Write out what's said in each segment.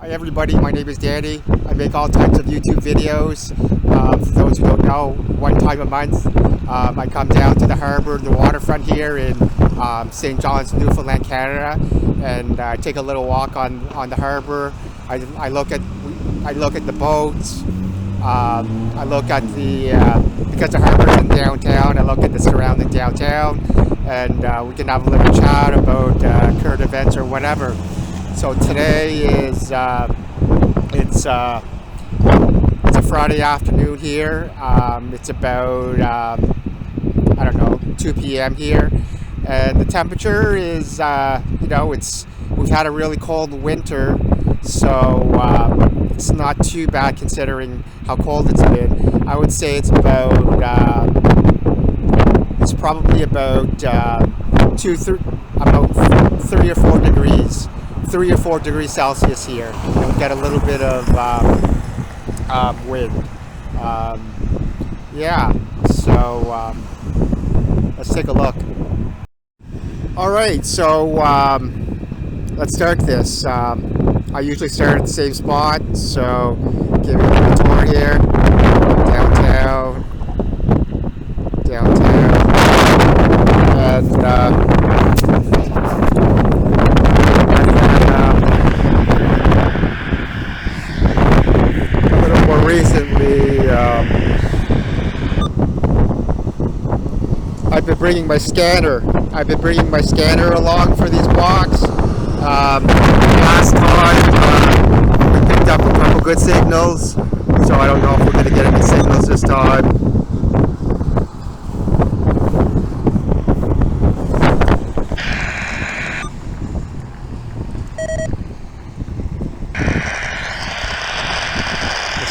Hi everybody, my name is Danny. I make all types of YouTube videos. For those who don't know, one time a month I come down to the harbor, the waterfront here in St. John's, Newfoundland, Canada, and take a little walk on the harbor. I look at the boats. I look at because the harbor is in downtown, I look at the surrounding downtown, and we can have a little chat about current events or whatever. So today is it's a Friday afternoon here. It's about I don't know, 2 p.m. here, and the temperature is we've had a really cold winter, so it's not too bad considering how cold it's been. I would say it's probably about 3 or 4 degrees. 3 or 4 degrees Celsius here, and we get a little bit of wind. Yeah, so let's take a look. Alright, so let's start this. I usually start at the same spot, so give you a tour here. Downtown, and recently, I've been bringing my scanner. Along for these walks. Last time we picked up a couple good signals, so I don't know if we're going to get any signals this time.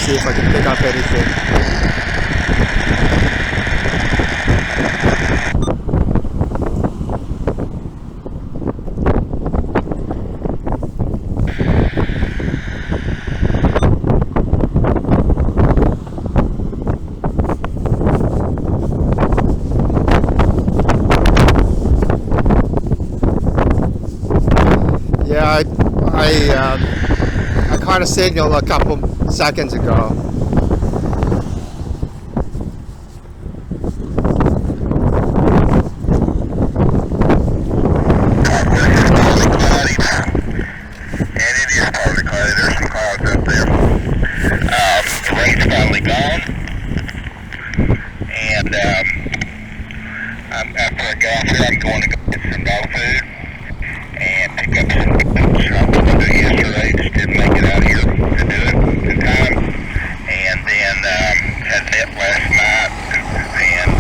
See if I can pick up anything. Yeah, I caught a signal a couple seconds ago. After I get off here, I'm going to go get some dog food and pick up some boots. I was going to do it yesterday, just didn't make it out here to do it in time. And then had nip last night, and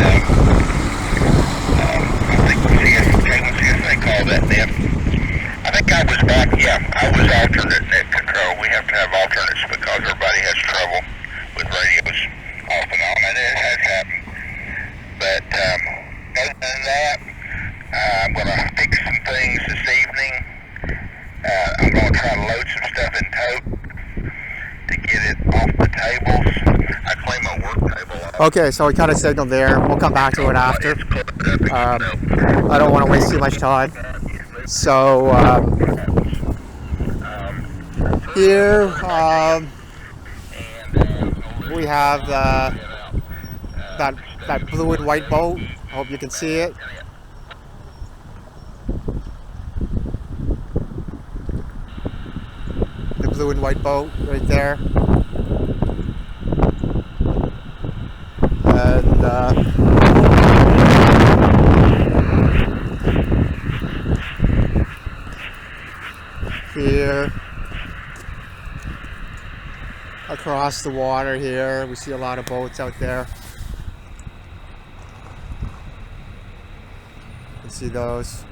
I think CSA called that nip. I think I was back, I was alternate net control. We have to have alternates because everybody has trouble with radios off and on, and it has happened. But other than that, I'm going to fix some things this evening. I'm going to try to load some stuff in tote to get it off the tables. I clean my work table off. Okay, so we got a signal there. We'll come back to it after. I don't want to waste too much time. So here we have that blue and white boat. I hope you can see it. The blue and white boat right there. And here across the water here, we see a lot of boats out there. You see those.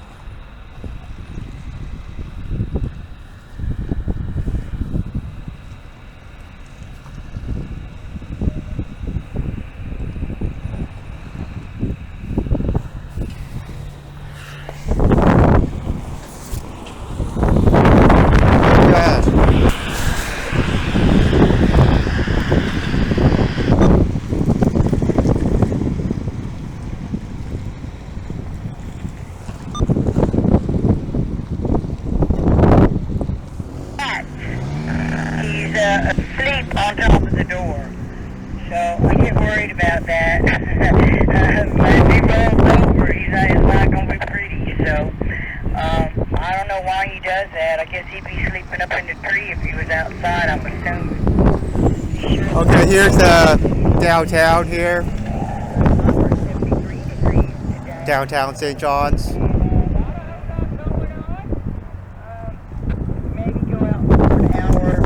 asleep on top of the door. So I get worried about that. When he rolls over, it's not going to be pretty. So I don't know why he does that. I guess he'd be sleeping up in the tree if he was outside, I'm assuming. Okay, here's downtown here. Downtown St. John's. Maybe go out for an hour and a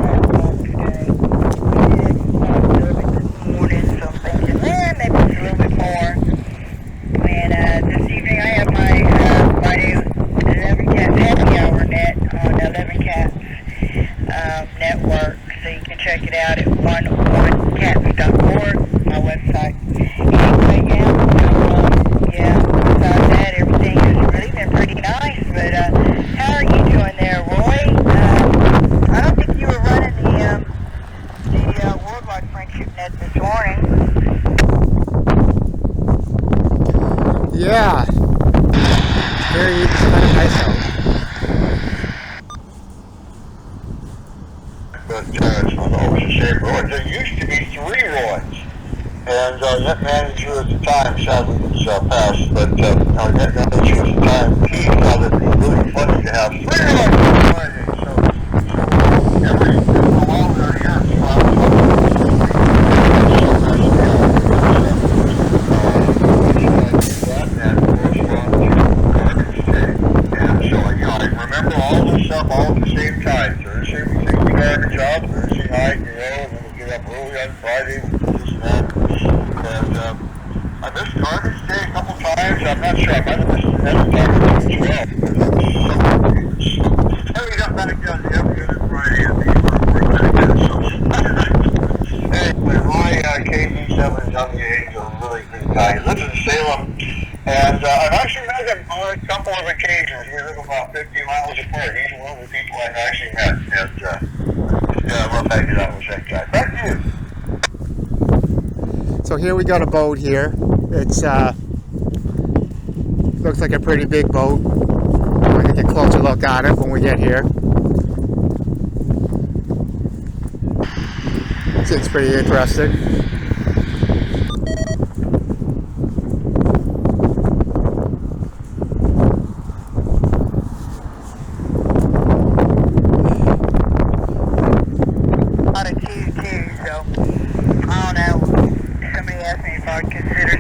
half walk today. We did a little bit this morning, so I'm thinking, maybe it's a little bit more. And this evening I have my new 11 Cats happy hour net on 11 Cats network, so you can check it out at 101cats.org, my website. Anyway, besides that, everything has really been pretty nice, but how are you doing there, Roy? I don't think you were running the Worldwide Friendship Net this morning. Yeah. It's kind of nice out. But it's not always the same Roy. There used to be 3 Roys. And that manager at the time, sadly, was passed, but our net manager at the time, he thought it was really funny to have 3 Roys on Friday. So every while there, so I was I remember all this stuff all at the same time. Thursday we take the garbage out, Thursday night, and then we get up early on Friday, we do this and that. And I missed garbage day a couple times. I'm not sure. I might have missed another time or two as well. And we got back done every other Friday and we were back again. So anyway, Roy KD7 is on the age of a really good guy. He lives in Salem. And I've actually met him on a couple of occasions. We live about 50 miles apart. He's one of the people I've actually met. And I love hanging out with that guy. Thank you. So here we got a boat here. It's looks like a pretty big boat. We're gonna get a closer look at it when we get here. Seems pretty interesting.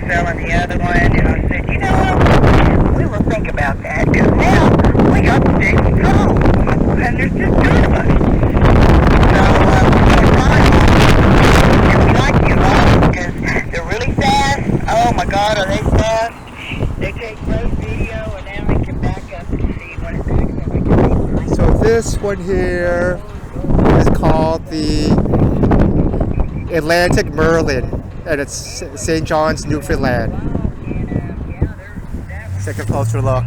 Selling the other one, and I said, you know what, we will think about that, because now we got the big control, and there's just 2 of us. So, and we like the Evolve because they're really fast. Oh my God, are they fast? They take great video, and now we can back up and see when it backs up. So this one here is called the Atlantic Merlin. And it's St. John's, Newfoundland. Let's take a closer look.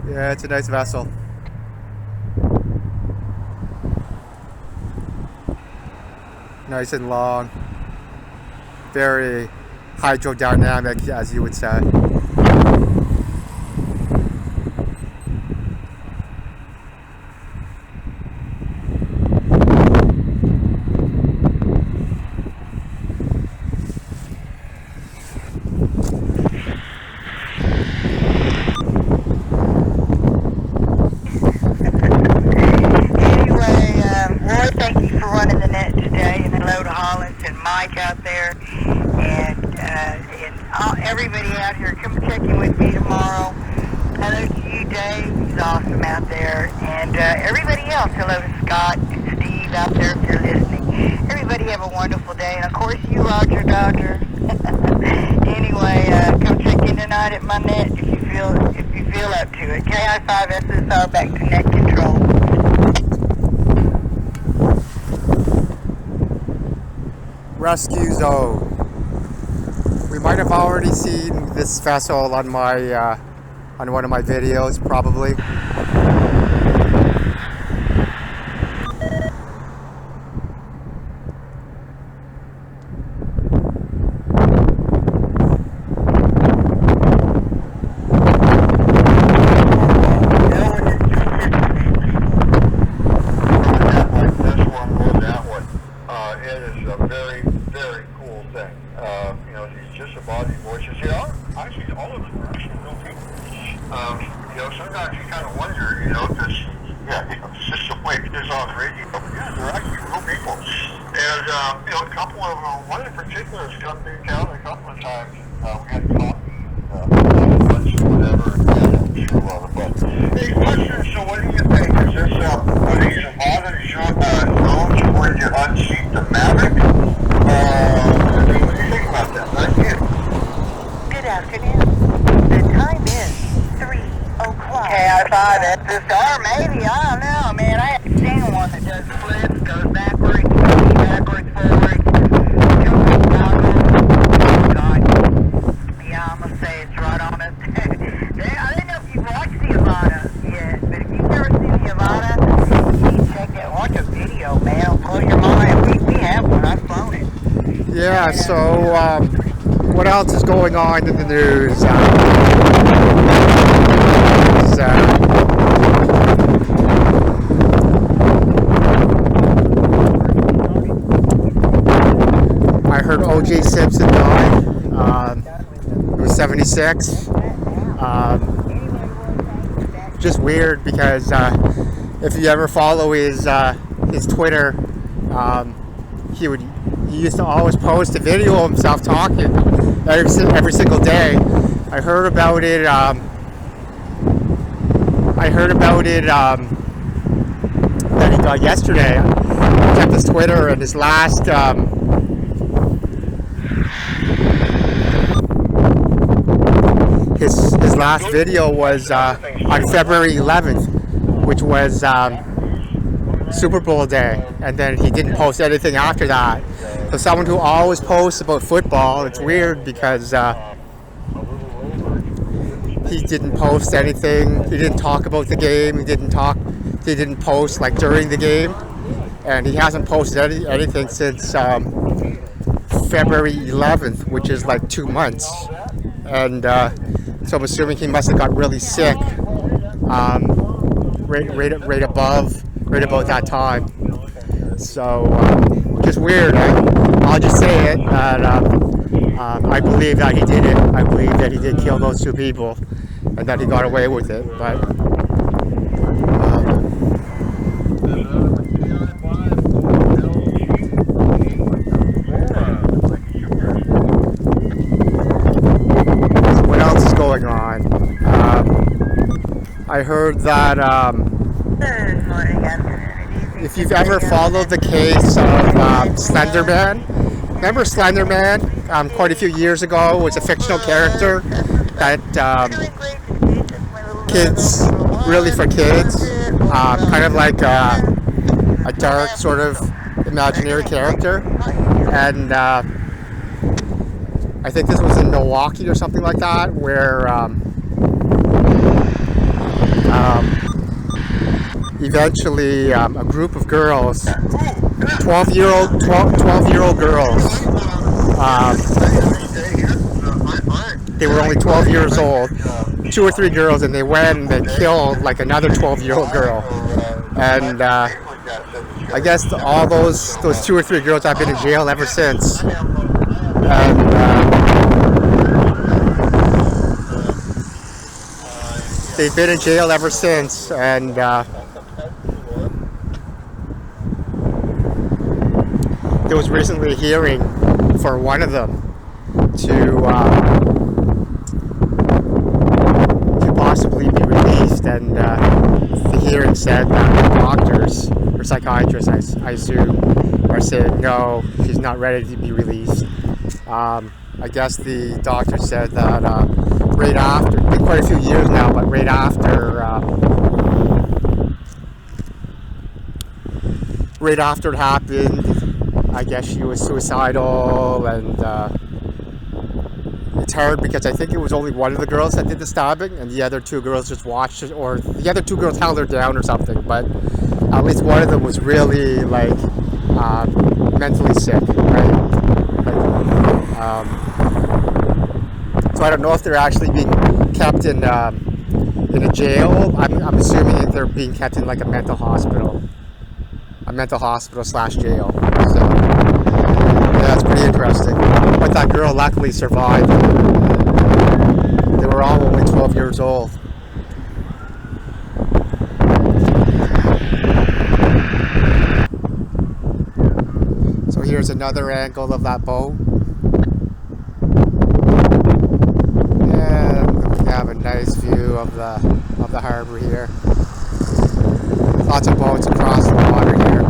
Yeah, it's a nice vessel. Nice and long. Very hydrodynamic, as you would say. Out there, and everybody out here, come check in with me tomorrow. Hello to you, Dave. He's awesome out there, and everybody else. Hello to Scott and Steve out there if you're listening. Everybody have a wonderful day, and of course you, Roger Dodger. Anyway, come check in tonight at my net if you feel up to it. KI5SSR back to net control. Rescue zone. We might have already seen this vessel on my on one of my videos, probably. sometimes you kind of wonder, you know, because, yeah, you know, it's just the way it is on the radio. But yeah, they're actually real people. And, you know, a couple of them, one in particular has come through town a couple of times. We had coffee, lunch, whatever, and I'm sure well, but hey, question, so what do you think? Is this, what he's a father known for to unseat the Maverick? What do you think about that? Thank you. Good afternoon. The time is 3:00. Okay, I thought that this, or maybe, I don't know, man. I haven't seen one that does flips, goes backwards, forward, jumps out. Oh, God. Yeah, I'm going to say it's right on it. I don't know if you've watched the Ivana yet, but if you've never seen the Ivana, you need to check that. Watch a video, man. It'll blow your mind. We have one. I've flown it. Yeah, so what else is going on in the news? I heard O.J. Simpson died. He was 76. Just weird because if you ever follow his Twitter, he used to always post a video of himself talking every single day. I heard about it. That he died yesterday. I checked his Twitter, and his last his last video was on February 11th, which was Super Bowl day, and then he didn't post anything after that. So someone who always posts about football, it's weird because he didn't post anything. He didn't talk about the game. He didn't post like during the game, and he hasn't posted anything since February 11th, which is like 2 months. And so I'm assuming he must have got really sick right about that time. So just weird. I'll just say it that I believe that he did it. I believe that he did kill those two people, and that he got away with it. But what else is going on? I heard that if you've ever followed the case of Slender Man, remember Slender Man? Quite a few years ago, was a fictional character that kids, really for kids, kind of like a dark sort of imaginary character. And I think this was in Milwaukee or something like that, where eventually a group of girls, 12-year-old girls, they were only 12 years old, 2 or 3 girls, and they went and they killed like another 12-year-old girl. And I guess all those 2 or 3 girls have been in jail ever since. And they've been in jail ever since, and there was recently a hearing for one of them to possibly be released, and the hearing said that the doctors or psychiatrists, I assume, are saying no, he's not ready to be released. I guess the doctor said that right after, it's been quite a few years now, but right after it happened, I guess she was suicidal, and it's hard because I think it was only one of the girls that did the stabbing, and the other 2 girls just watched it, or the other 2 girls held her down or something, but at least one of them was really like mentally sick, right? So I don't know if they're actually being kept in a jail. I'm assuming they're being kept in like a mental hospital / jail. So yeah, that's pretty interesting. But that girl luckily survived. They were all only 12 years old. here's another angle of that boat. And we have a nice view of the harbor here. Lots of boats across the water here.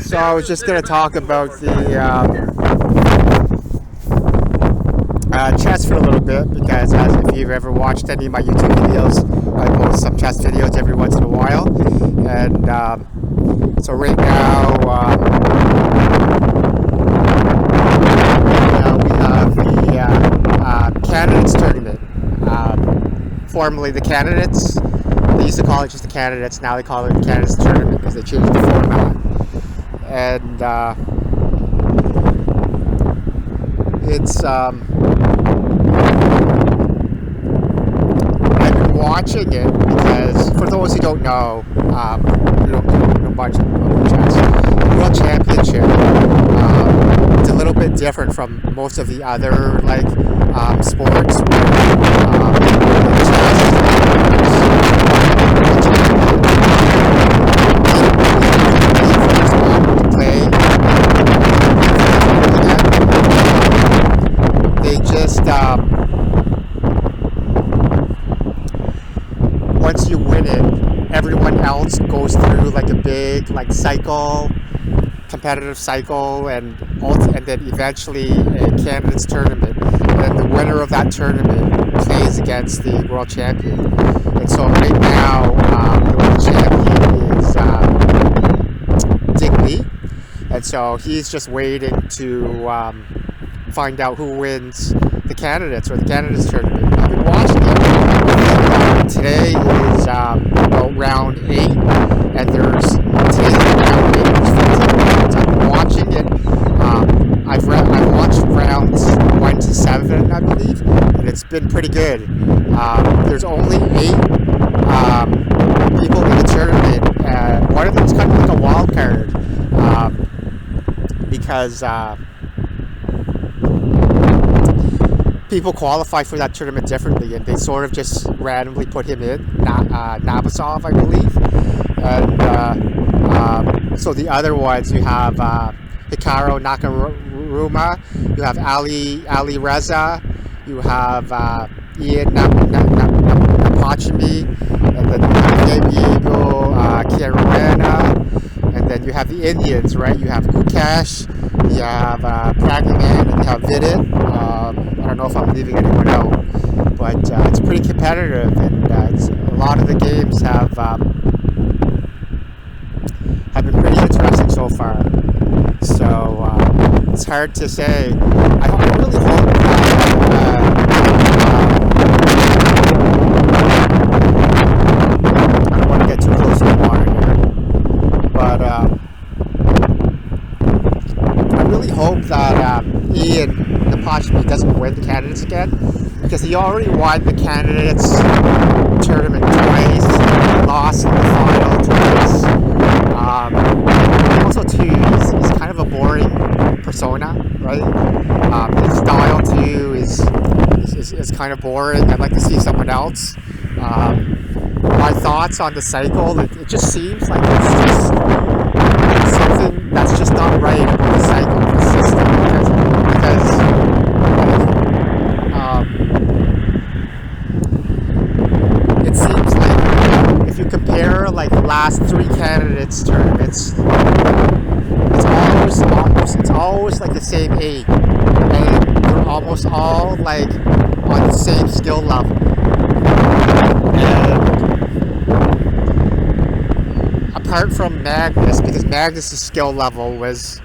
So I was just going to talk about the chess for a little bit, because as if you've ever watched any of my YouTube videos, I post some chess videos every once in a while. And so right now, we have the candidates tournament. Formerly the candidates, they used to call it just the candidates, now they call it the candidates tournament because they changed the format. And it's I've been watching it because, for those who don't know, you don't know much about chess, the World Championship, it's a little bit different from most of the other sports. Once you win it, everyone else goes through like a big cycle, competitive cycle, and then eventually a candidates tournament, and the winner of that tournament plays against the world champion. And so right now, the world champion is Dick Lee, and so he's just waiting to find out who wins the candidates or the candidates tournament. I've been watching it. Today is about round 8, and today's round 8. There's 14 rounds. I've been watching it. I've watched rounds 1 to 7, I believe, and it's been pretty good. There's only 8 people in the tournament. One of them's kind of like a wild card, because people qualify for that tournament differently, and they sort of just randomly put him in, Nabasov, I believe. And so the other ones, you have Hikaru Nakaruma, you have Ali Reza, you have Ian Napachimi, and then you have Diego Caruana, and then you have the Indians, right? You have Gukesh, you have Pragman, and you have Vidit. I don't know if I'm leaving anyone out, but it's pretty competitive, and a lot of the games have been pretty interesting so far. So it's hard to say. I really hope I don't want to get too close to the water here, but I really hope that Ian Napachimi doesn't win the candidates again, because he already won the candidates tournament twice, lost in the final twice. Also too, he's kind of a boring persona, right? His style too is kind of boring. I'd like to see someone else. My thoughts on the cycle, it just seems like it's just something that's just not right about the cycle, the system, because it seems like if you compare the last 3 candidates tournaments, it's always like the same 8, and they're almost all on the same skill level. And apart from Magnus, because Magnus's skill level was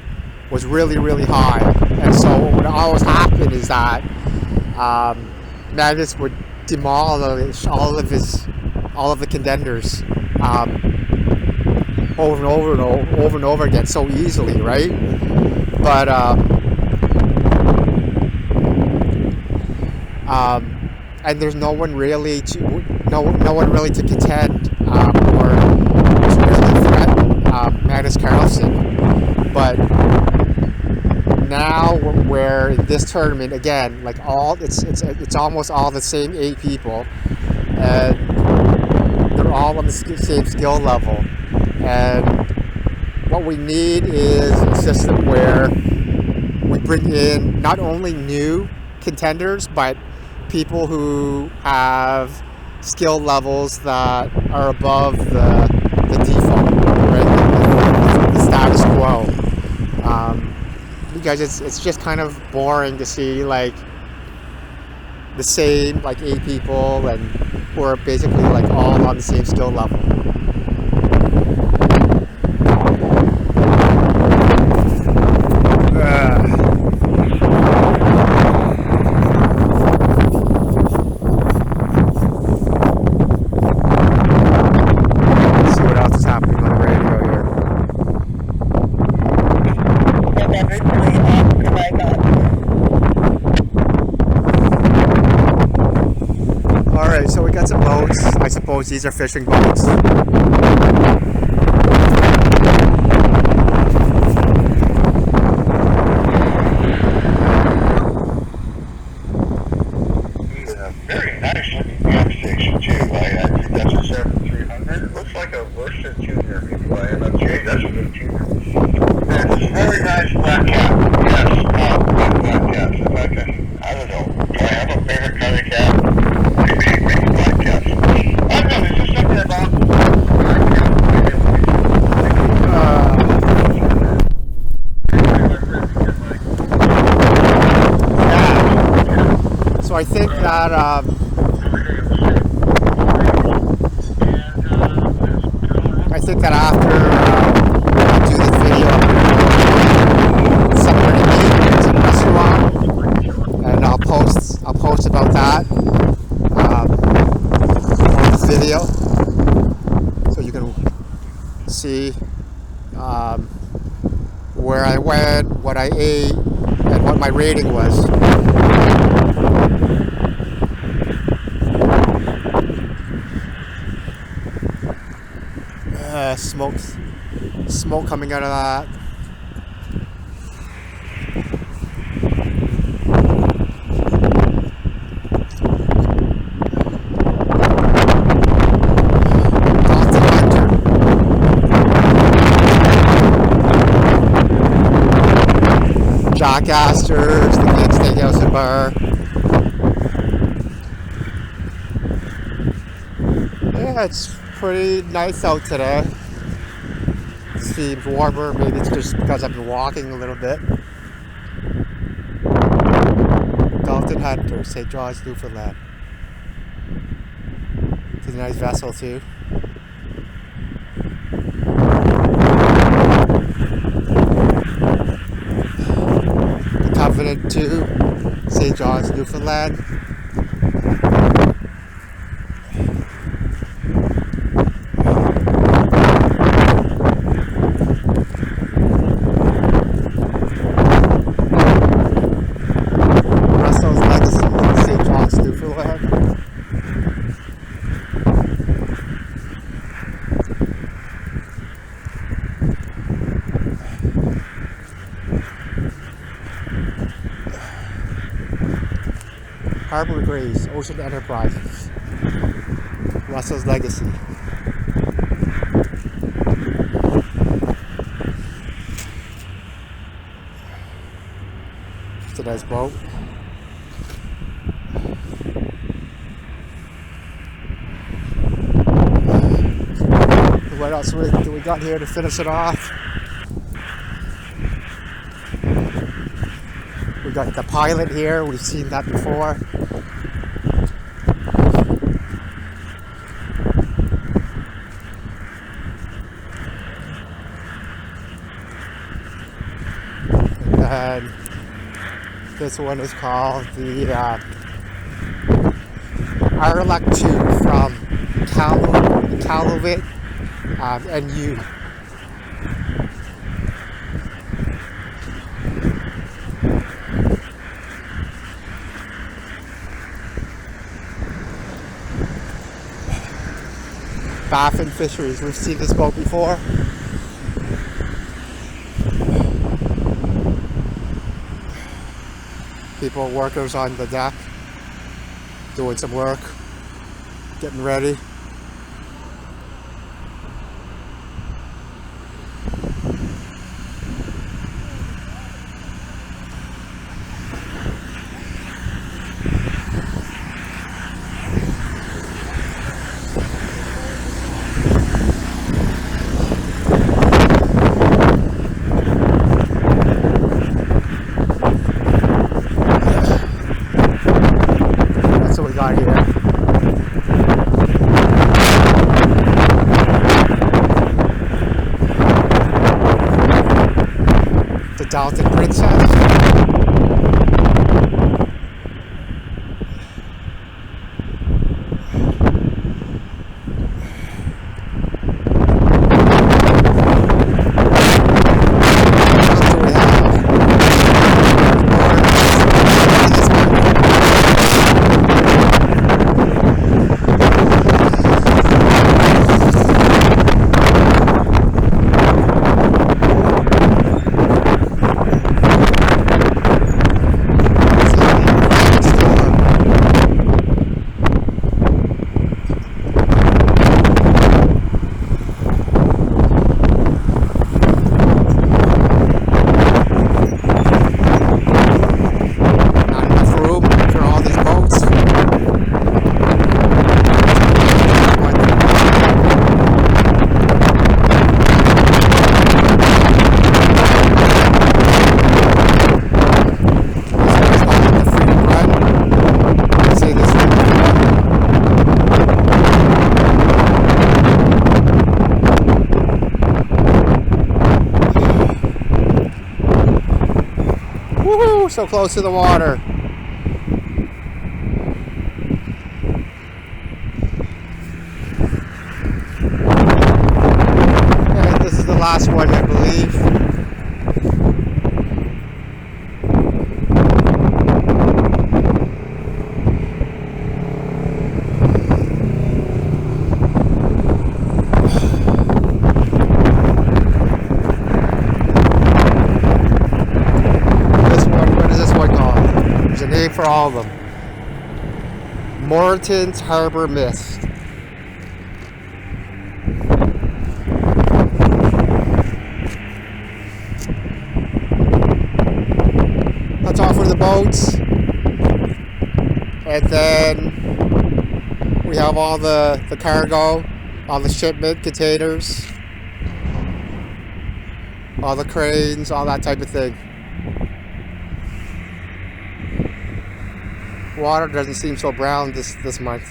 was really, really high. And so what would always happen is that Magnus would demolish all of the contenders over and over again so easily, right? But and there's no one really to contend or to really threaten Magnus Carlsen. But now where this tournament again, like it's almost all the same 8 people, and they're all on the same skill level. And what we need is a system where we bring in not only new contenders, but people who have skill levels that are above the default, right? The status quo. Because it's just kind of boring to see like the same like 8 people and who are basically like all on the same skill level. So we got some boats. I suppose these are fishing boats. Very nice looking gas station too. I think that's a 7300. It looks like a Versa tuner maybe by MFJ. That's a good tuner. That's a very nice black cat. Yes, good black cats. If I don't know. Do I have a favorite kind of cat? Maybe black cats. I don't know. There's just something about So I think that after I do this video, somewhere to eat, some restaurant, and I'll post about that on this video, so you can see where I went, what I ate, and what my rating was. Smoke coming out of that. Jack Astor's, the Kid Steakhouse and Bar. Yeah, it's pretty nice out today. Seems warmer. Maybe it's just because I've been walking a little bit. Dalton Hunter, St. John's, Newfoundland. It's a nice vessel too. The Covenant 2, St. John's, Newfoundland. Harbor Grace, Ocean Enterprises, Russell's Legacy. It's a nice boat. What else do we got here to finish it off? We got the Pilot here, we've seen that before. then this one is called the Arlac 2 from Calumet NU. Baffin Fisheries. We've seen this boat before. People, workers on the deck, doing some work, getting ready. That's what we got here. The Dalton Princess. Woohoo! So close to the water. And this is the last one, I believe. For all of them. Morton's Harbor Mist. That's all for the boats. And then we have all the cargo, all the shipment containers, all the cranes, all that type of thing. Water doesn't seem so brown this month.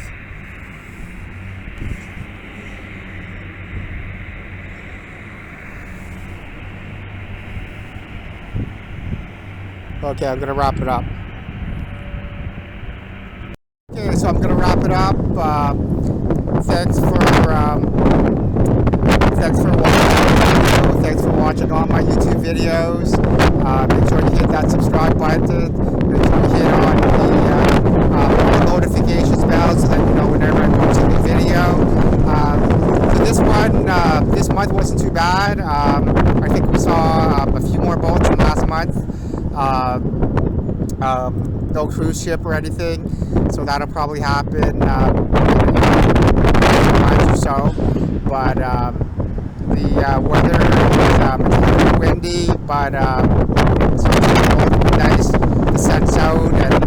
Okay, I'm gonna wrap it up. Okay, so I'm gonna wrap it up. Thanks for watching. Thanks for watching all my YouTube videos. Make sure you hit that subscribe button. Make sure you hit on the notifications bell so that you know whenever I post a new video. So this month wasn't too bad. I think we saw a few more boats from last month. No cruise ship or anything, so that'll probably happen in a month or so. But the weather is particularly windy, but it's nice. The sun's out, and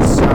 so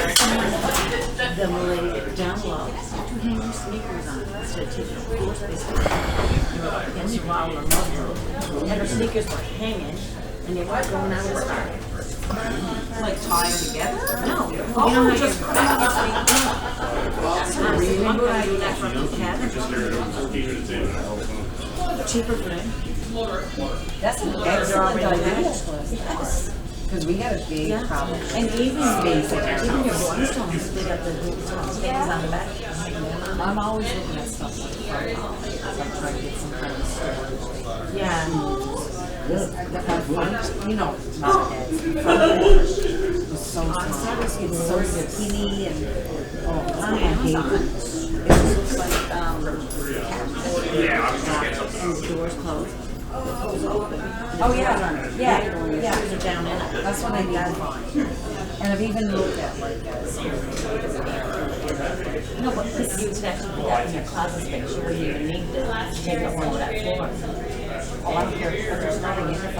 the lady down low to hang your sneakers on instead of taking a floor space. You were up against your wall and and her sneakers were hanging, and they weren't going out of the car. Like tie them together? No. Oh, You know how just you're remember I do that from the cabin? Cheaper for them. That's an excellent idea. Yes. Because we had a big problem. And even your Flintstones, they got the things on the back. I'm always looking at stuff like that. I'm trying to get some kind of storage. Yeah. You know, not that. It was so small. It's so skinny and I hate it. It looks like and the doors closed. The doors open. Oh yeah, yeah. Shoes are down in it. That's what I need to find. And I've even looked at like No, but this you would actually put that in your closet space. You wouldn't even need to take up one of that floor. oh, I don't care, but there's nothing in it.